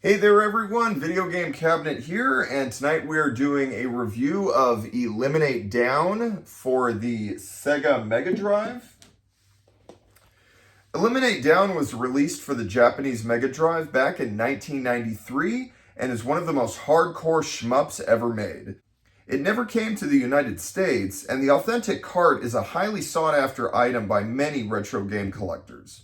Hey there everyone, Video Game Cabinet here, and tonight we are doing a review of Eliminate Down for the Sega MegaDrive. Eliminate Down was released for the Japanese MegaDrive back in 1993 and is one of the most hardcore shmups ever made. It never came to the United States, and the authentic cart is a highly sought after item by many retro game collectors.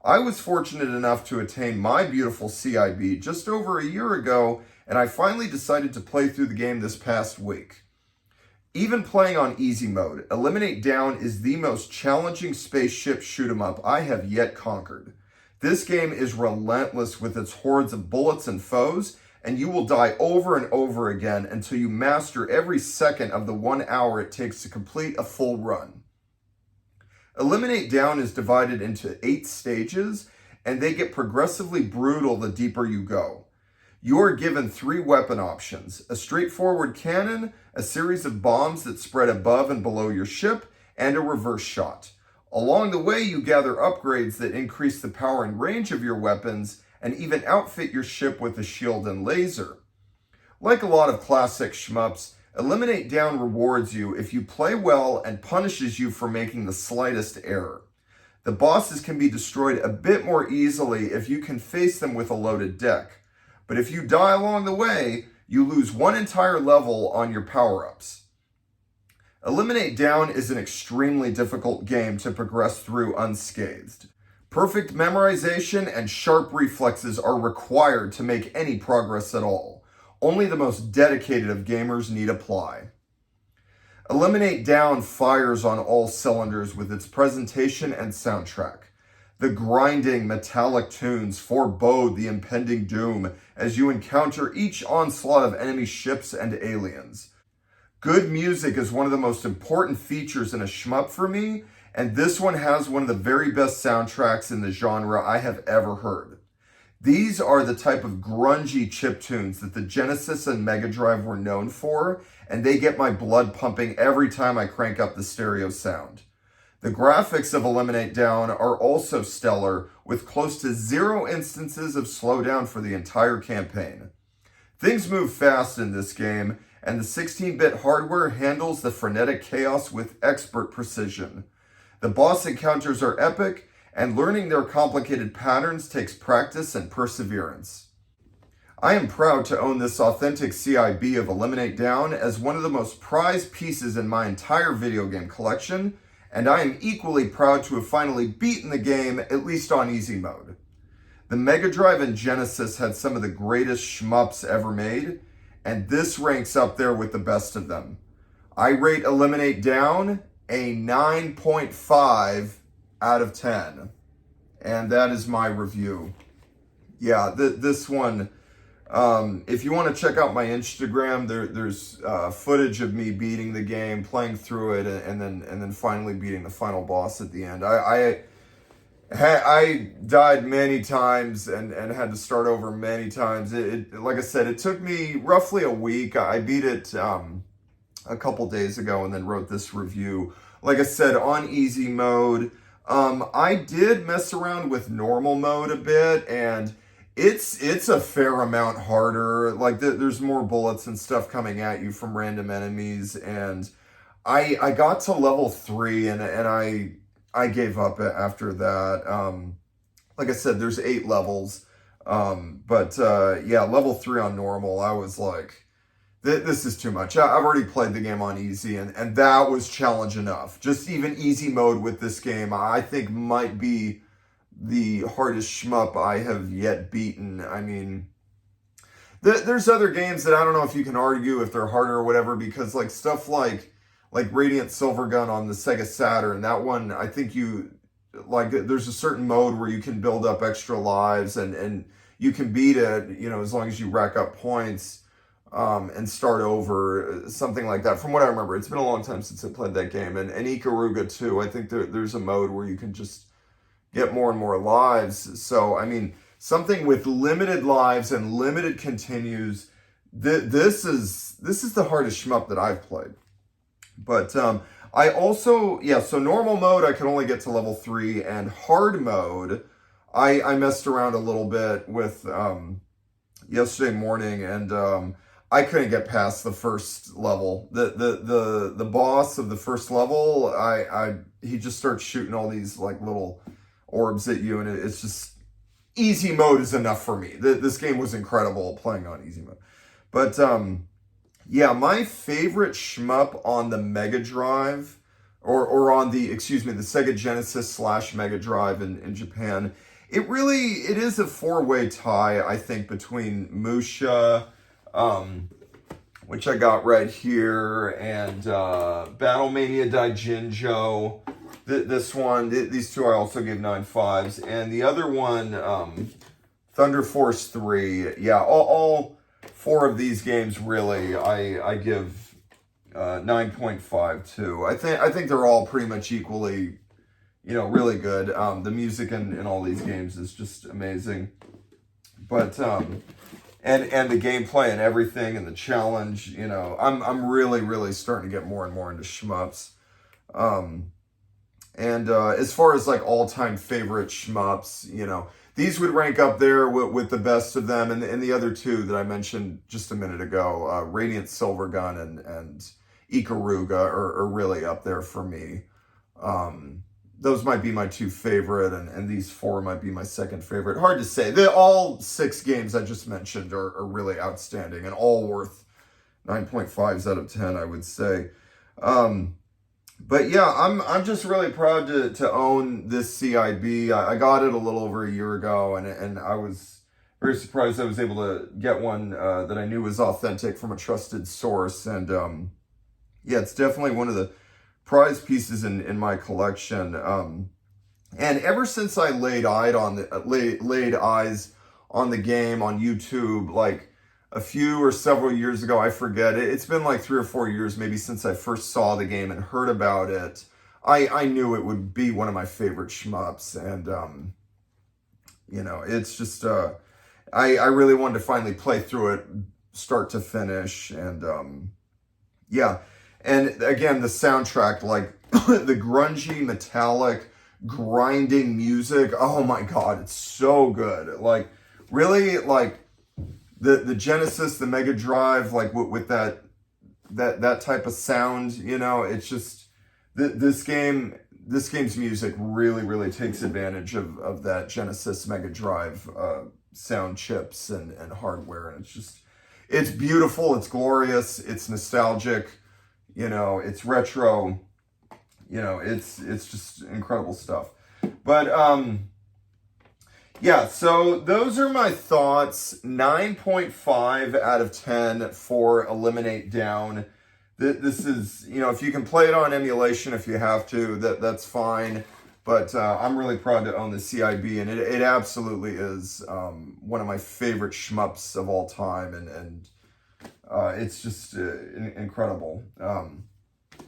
I was fortunate enough to attain my beautiful CIB just over a year ago, and I finally decided to play through the game this past week. Even playing on easy mode, Eliminate Down is the most challenging spaceship shoot-'em-up I have yet conquered. This game is relentless with its hordes of bullets and foes, and you will die over and over again until you master every second of the 1 hour it takes to complete a full run. Eliminate Down is divided into 8 stages, and they get progressively brutal the deeper you go. You are given 3 weapon options: a straightforward cannon, a series of bombs that spread above and below your ship, and a reverse shot. Along the way, you gather upgrades that increase the power and range of your weapons, and even outfit your ship with a shield and laser. Like a lot of classic shmups, Eliminate Down rewards you if you play well and punishes you for making the slightest error. The bosses can be destroyed a bit more easily if you can face them with a loaded deck. But if you die along the way, you lose one entire level on your power-ups. Eliminate Down is an extremely difficult game to progress through unscathed. Perfect memorization and sharp reflexes are required to make any progress at all. Only the most dedicated of gamers need apply. Eliminate Down fires on all cylinders with its presentation and soundtrack. The grinding metallic tunes forebode the impending doom as you encounter each onslaught of enemy ships and aliens. Good music is one of the most important features in a shmup for me, and this one has one of the very best soundtracks in the genre I have ever heard. These are the type of grungy chiptunes that the Genesis and Mega Drive were known for, and they get my blood pumping every time I crank up the stereo sound. The graphics of Eliminate Down are also stellar, with close to 0 instances of slowdown for the entire campaign. Things move fast in this game, and the 16-bit hardware handles the frenetic chaos with expert precision. The boss encounters are epic, and learning their complicated patterns takes practice and perseverance. I am proud to own this authentic CIB of Eliminate Down as one of the most prized pieces in my entire video game collection, and I am equally proud to have finally beaten the game, at least on easy mode. The Mega Drive and Genesis had some of the greatest shmups ever made, and this ranks up there with the best of them. I rate Eliminate Down a 9.5 out of 10. And that is my review. Yeah, this one, if you want to check out my Instagram, there's footage of me beating the game, playing through it, and then finally beating the final boss at the end. I died many times and had to start over many times. Like I said, it took me roughly a week. I beat it a couple days ago and then wrote this review. Like I said, on easy mode. I did mess around with normal mode a bit, and it's a fair amount harder. Like there's more bullets and stuff coming at you from random enemies, and I got to level 3 and I gave up after that. Like I said, there's 8 levels, but yeah, level 3 on normal, I was like, this is too much. I've already played the game on easy, and that was challenge enough. Just even easy mode with this game, I think might be the hardest shmup I have yet beaten. I mean, there's other games that I don't know if you can argue if they're harder or whatever, because like stuff like Radiant Silvergun on the Sega Saturn, that one, I think there's a certain mode where you can build up extra lives, and you can beat it, as long as you rack up points. And start over, something like that. From what I remember, it's been a long time since I played that game. And Ikaruga too, I think there's a mode where you can just get more and more lives. So, I mean, something with limited lives and limited continues, this is the hardest shmup that I've played. But I also, so normal mode, I can only get to level 3, and hard mode, I messed around a little bit with yesterday morning, and I couldn't get past the first level. The boss of the first level, he just starts shooting all these like little orbs at you, and it's just easy mode is enough for me. This game was incredible playing on easy mode. But yeah, my favorite shmup on the Mega Drive, or on the, excuse me, the Sega Genesis / Mega Drive in Japan, it is a four-way tie, I think, between Musha, which I got right here, and Battlemania Daijinjo. This one, these two I also gave 9.5s, and the other one, Thunder Force 3. Yeah, all four of these games really I give 9.5 to. I think they're all pretty much equally, really good. The music in all these games is just amazing. But and the gameplay and everything and the challenge, I'm really starting to get more and more into shmups. And as far as like all-time favorite shmups, these would rank up there with the best of them, and the other two that I mentioned just a minute ago, Radiant Silvergun and Ikaruga are really up there for me. Those might be my two favorite, and these four might be my second favorite. Hard to say. All 6 games I just mentioned are really outstanding and all worth 9.5s out of 10, I would say. But yeah, I'm just really proud to own this CIB. I got it a little over a year ago, and I was very surprised I was able to get one that I knew was authentic from a trusted source. And yeah, it's definitely one of the prize pieces in my collection. And ever since I laid eyes on the game on YouTube, like a few or several years ago, I forget. It's been like 3 or 4 years maybe since I first saw the game and heard about it. I knew it would be one of my favorite shmups, and it's just I really wanted to finally play through it start to finish. And yeah, and again, the soundtrack, like the grungy, metallic, grinding music, oh my god, it's so good. Like really, like the Genesis, the Mega Drive, like with that type of sound, it's just this game's music really takes advantage of that Genesis Mega Drive sound chips and hardware, and it's beautiful, it's glorious, it's nostalgic, it's retro, it's just incredible stuff. But yeah, so those are my thoughts. 9.5 out of 10 for Eliminate Down. This is, if you can play it on emulation, if you have to, that's fine. But I'm really proud to own the CIB, and it absolutely is one of my favorite shmups of all time, and it's just incredible.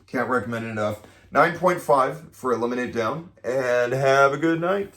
Can't recommend it enough. 9.5 for Eliminate Down, and have a good night.